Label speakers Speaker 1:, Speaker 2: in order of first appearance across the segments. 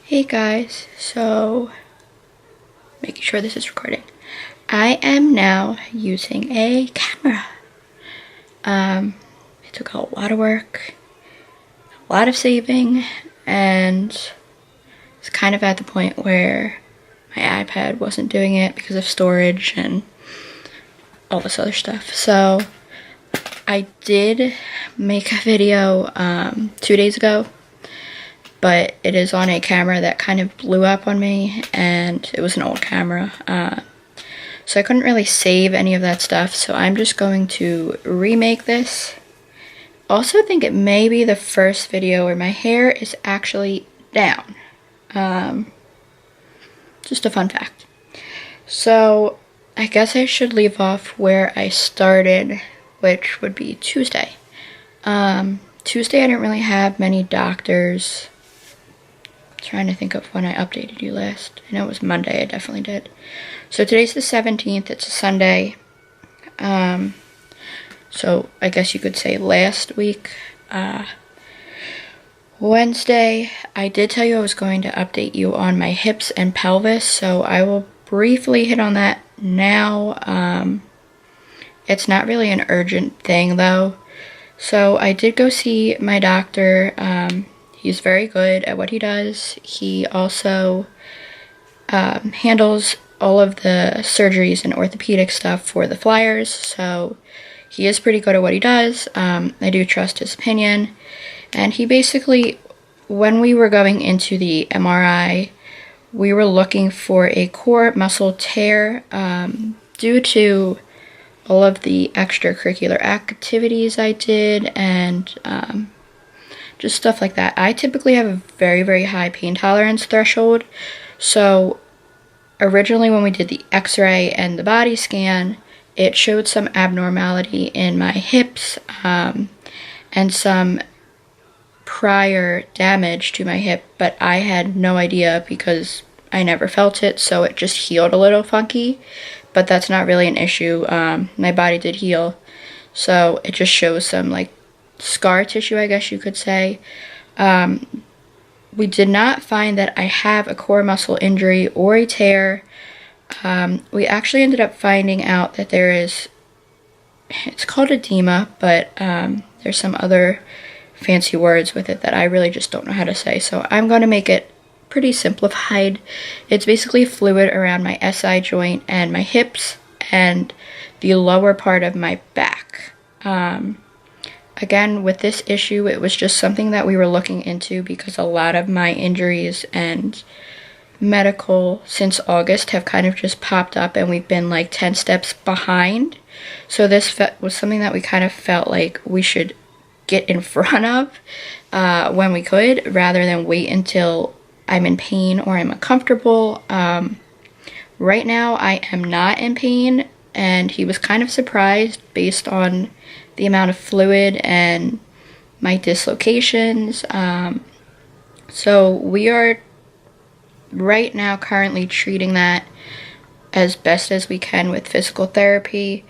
Speaker 1: Hey guys, so making sure this is recording. I am now using a camera. It took a lot of work, a lot of saving, and it's kind of at the point where my iPad wasn't doing it because of storage and all this other stuff. So I did make a video 2 days ago, but it is on a camera that kind of blew up on me, and it was an old camera. So I couldn't really save any of that stuff, so I'm just going to remake this. Also think it may be the first video where my hair is actually down. Just a fun fact. So I guess I should leave off where I started, which would be Tuesday. Tuesday I didn't really have many doctors. Trying to think of when I updated you last. I know it was Monday, I definitely did. So today's the 17th, it's a Sunday. So I guess you could say last week, Wednesday, I did tell you I was going to update you on my hips and pelvis, so I will briefly hit on that now. It's not really an urgent thing though. So I did go see my doctor. He's very good at what he does. He also handles all of the surgeries and orthopedic stuff for the Flyers, so he is pretty good at what he does. I do trust his opinion. And he basically, when we were going into the MRI, we were looking for a core muscle tear due to all of the extracurricular activities I did and just stuff like that. I typically have a very, very high pain tolerance threshold. So originally when we did the x-ray and the body scan, it showed some abnormality in my hips and some prior damage to my hip, but I had no idea because I never felt it, so it just healed a little funky. But that's not really an issue. My body did heal, so it just shows some like scar tissue, I guess you could say. We did not find that I have a core muscle injury or a tear. We actually ended up finding out that there is, it's called edema, but there's some other fancy words with it that I really just don't know how to say, so I'm going to make it pretty simplified. It's basically fluid around my SI joint and my hips and the lower part of my back. Again, with this issue, it was just something that we were looking into because a lot of my injuries and medical since August have kind of just popped up, and we've been like 10 steps behind. So this was something that we kind of felt like we should get in front of when we could, rather than wait until I'm in pain or I'm uncomfortable. Right now, I am not in pain, and he was kind of surprised based on the amount of fluid and my dislocations. So we are right now currently treating that as best as we can with physical therapy.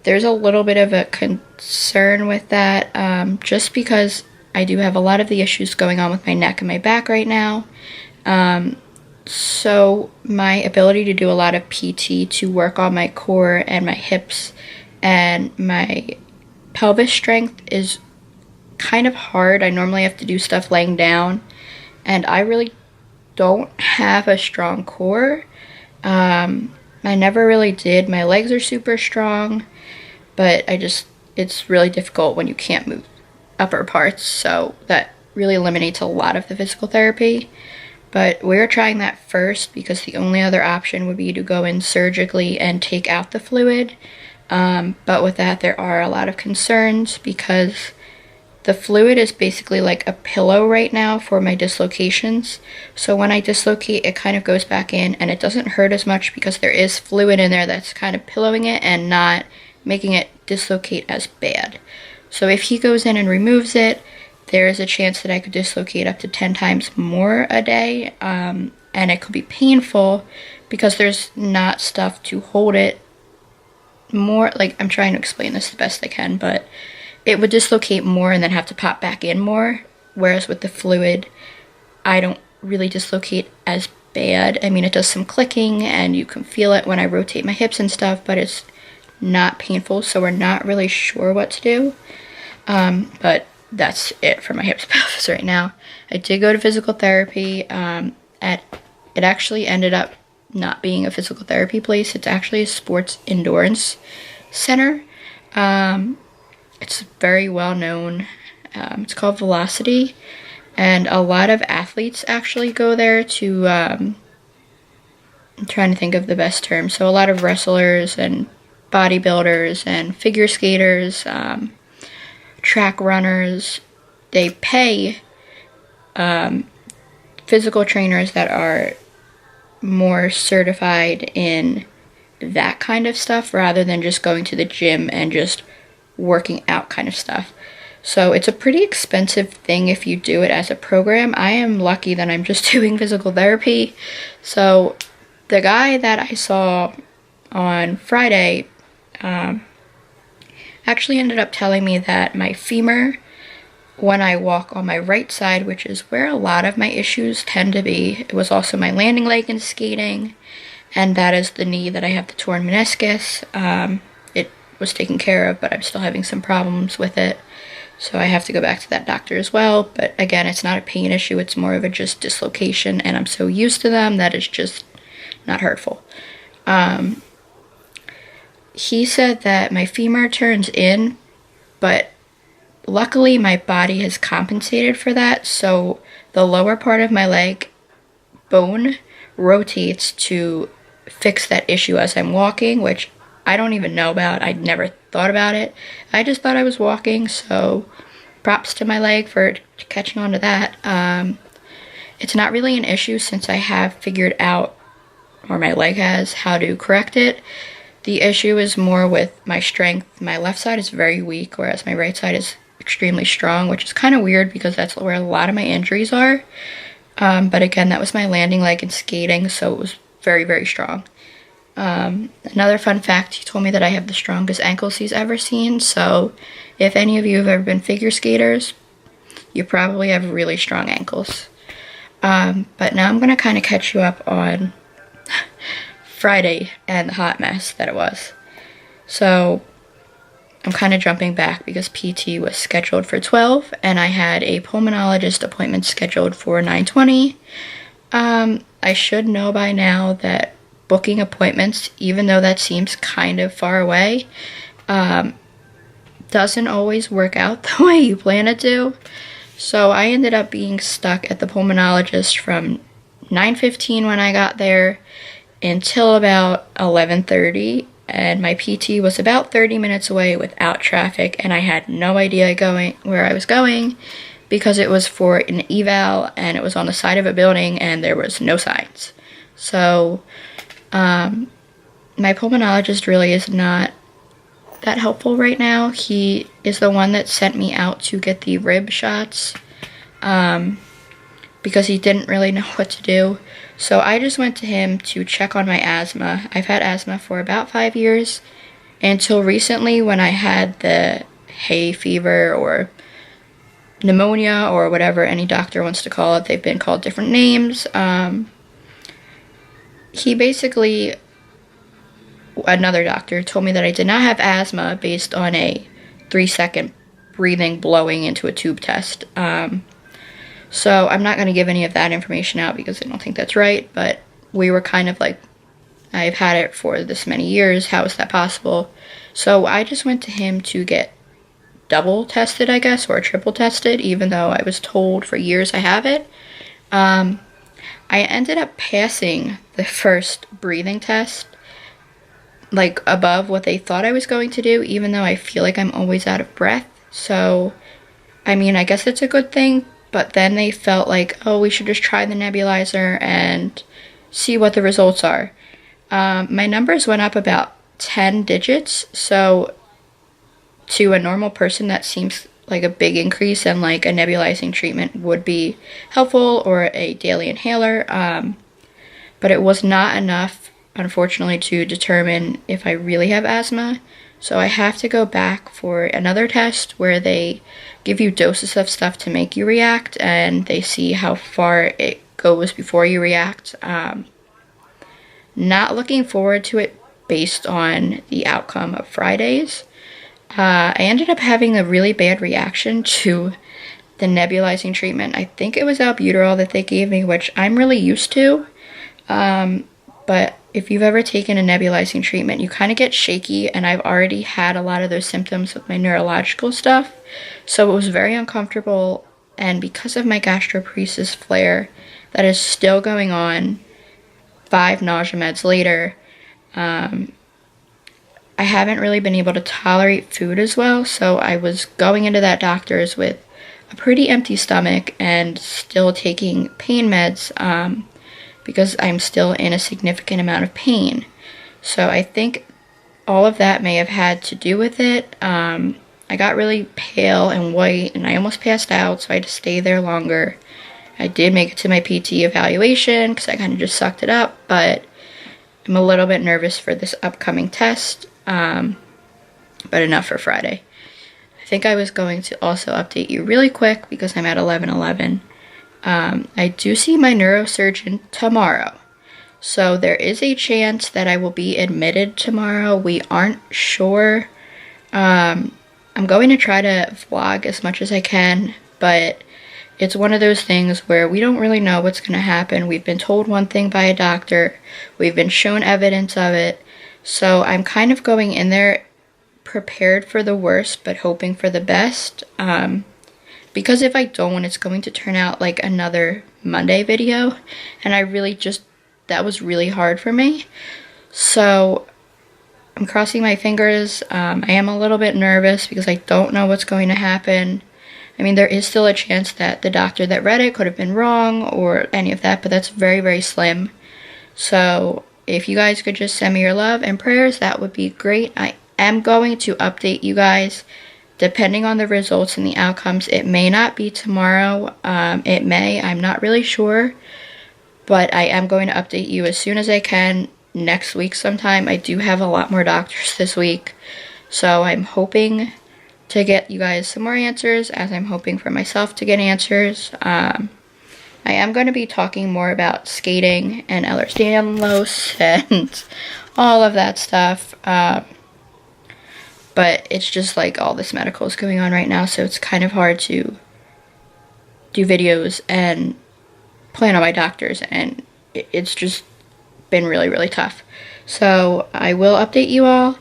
Speaker 1: There's a little bit of a concern with that, just because I do have a lot of the issues going on with my neck and my back right now. So my ability to do a lot of PT to work on my core and my hips and my pelvis strength is kind of hard. I normally have to do stuff laying down, and I really don't have a strong core. I never really did. My legs are super strong, but it's really difficult when you can't move upper parts, so that really eliminates a lot of the physical therapy. But we're trying that first because the only other option would be to go in surgically and take out the fluid. But with that, there are a lot of concerns because the fluid is basically like a pillow right now for my dislocations. So when I dislocate, it kind of goes back in, and it doesn't hurt as much because there is fluid in there that's kind of pillowing it and not making it dislocate as bad. So if he goes in and removes it, there is a chance that I could dislocate up to 10 times more a day, and it could be painful because there's not stuff to hold it more. Like, I'm trying to explain this the best I can, but it would dislocate more and then have to pop back in more, whereas with the fluid, I don't really dislocate as bad. I mean, it does some clicking and you can feel it when I rotate my hips and stuff, but it's not painful, so we're not really sure what to do. But that's it for my hips pelvis right now. I did go to physical therapy. It actually ended up not being a physical therapy place. It's actually a sports endurance center. It's very well known. It's called Velocity, and a lot of athletes actually go there to, I'm trying to think of the best term. So a lot of wrestlers and bodybuilders and figure skaters, track runners, they pay physical trainers that are more certified in that kind of stuff rather than just going to the gym and just working out kind of stuff. So it's a pretty expensive thing if you do it as a program. I am lucky that I'm just doing physical therapy. So the guy that I saw on Friday actually ended up telling me that my femur, when I walk on my right side, which is where a lot of my issues tend to be, it was also my landing leg in skating, and that is the knee that I have the torn meniscus. It was taken care of, but I'm still having some problems with it, so I have to go back to that doctor as well. But again, it's not a pain issue, it's more of a just dislocation, and I'm so used to them that it's just not hurtful. He said that my femur turns in, but luckily my body has compensated for that, so the lower part of my leg bone rotates to fix that issue as I'm walking, which I don't even know about. I'd never thought about it. I just thought I was walking, so props to my leg for catching on to that. It's not really an issue since I have figured out, or my leg has, how to correct it. The issue is more with my strength. My left side is very weak, whereas my right side is extremely strong, which is kind of weird because that's where a lot of my injuries are. But again, that was my landing leg in skating, so it was very, very strong. Another fun fact, he told me that I have the strongest ankles he's ever seen, so if any of you have ever been figure skaters, you probably have really strong ankles. But now I'm going to kind of catch you up on Friday and the hot mess that it was. So I'm kind of jumping back because PT was scheduled for 12 and I had a pulmonologist appointment scheduled for 9:20. I should know by now that booking appointments, even though that seems kind of far away, doesn't always work out the way you plan it to. So I ended up being stuck at the pulmonologist from 9:15 when I got there until about 11:30, and my PT was about 30 minutes away without traffic, and I had no idea where I was going because it was for an eval and it was on the side of a building and there was no signs. So my pulmonologist really is not that helpful right now. He is the one that sent me out to get the rib shots because he didn't really know what to do. So I just went to him to check on my asthma. I've had asthma for about 5 years, until recently when I had the hay fever or pneumonia or whatever any doctor wants to call it. They've been called different names. He basically, another doctor, told me that I did not have asthma based on a 3-second breathing blowing into a tube test. So I'm not going to give any of that information out because I don't think that's right, but we were kind of like, I've had it for this many years, how is that possible? So I just went to him to get double tested, I guess, or triple tested, even though I was told for years I have it. I ended up passing the first breathing test, like above what they thought I was going to do, even though I feel like I'm always out of breath. So, I mean, I guess it's a good thing. But then they felt like, oh, we should just try the nebulizer and see what the results are. My numbers went up about 10 digits. So to a normal person, that seems like a big increase, and like a nebulizing treatment would be helpful, or a daily inhaler. But it was not enough, unfortunately, to determine if I really have asthma. So I have to go back for another test where they give you doses of stuff to make you react, and they see how far it goes before you react. Not looking forward to it based on the outcome of Fridays. I ended up having a really bad reaction to the nebulizing treatment. I think it was albuterol that they gave me, which I'm really used to. But if you've ever taken a nebulizing treatment, you kind of get shaky, and I've already had a lot of those symptoms with my neurological stuff. So it was very uncomfortable, and because of my gastroparesis flare that is still going on 5 nausea meds later, I haven't really been able to tolerate food as well. So I was going into that doctor's with a pretty empty stomach and still taking pain meds because I'm still in a significant amount of pain. So I think all of that may have had to do with it. I got really pale and white, and I almost passed out, so I had to stay there longer. I did make it to my PT evaluation because I kind of just sucked it up, but I'm a little bit nervous for this upcoming test, but enough for Friday. I think I was going to also update you really quick because I'm at 11:11. I do see my neurosurgeon tomorrow, so there is a chance that I will be admitted tomorrow. We aren't sure. I'm going to try to vlog as much as I can, but it's one of those things where we don't really know what's going to happen. We've been told one thing by a doctor. We've been shown evidence of it. So I'm kind of going in there prepared for the worst, but hoping for the best. Because if I don't, it's going to turn out like another Monday video. And I really that was really hard for me. So I'm crossing my fingers. I am a little bit nervous because I don't know what's going to happen. I mean, there is still a chance that the doctor that read it could have been wrong or any of that, but that's very, very slim. So if you guys could just send me your love and prayers, that would be great. I am going to update you guys depending on the results and the outcomes. It may not be tomorrow. It may. I'm not really sure. But I am going to update you as soon as I can next week sometime. I do have a lot more doctors this week. So I'm hoping to get you guys some more answers, as I'm hoping for myself to get answers. I am going to be talking more about skating and Ehlers-Danlos and all of that stuff. But it's just like all this medical is going on right now, so it's kind of hard to do videos and plan on my doctors, and it's just been really, really tough. So I will update you all.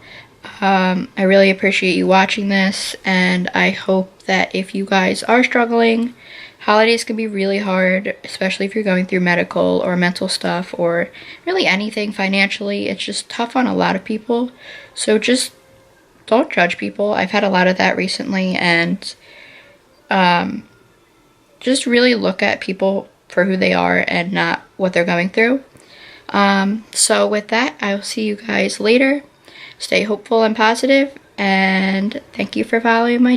Speaker 1: I really appreciate you watching this, and I hope that if you guys are struggling, holidays can be really hard, especially if you're going through medical or mental stuff or really anything financially. It's just tough on a lot of people. So just don't judge people. I've had a lot of that recently, and just really look at people for who they are and not what they're going through. So with that, I will see you guys later. Stay hopeful and positive, and thank you for following my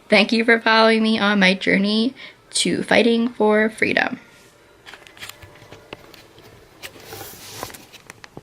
Speaker 1: thank you for following me on my journey to fighting for freedom.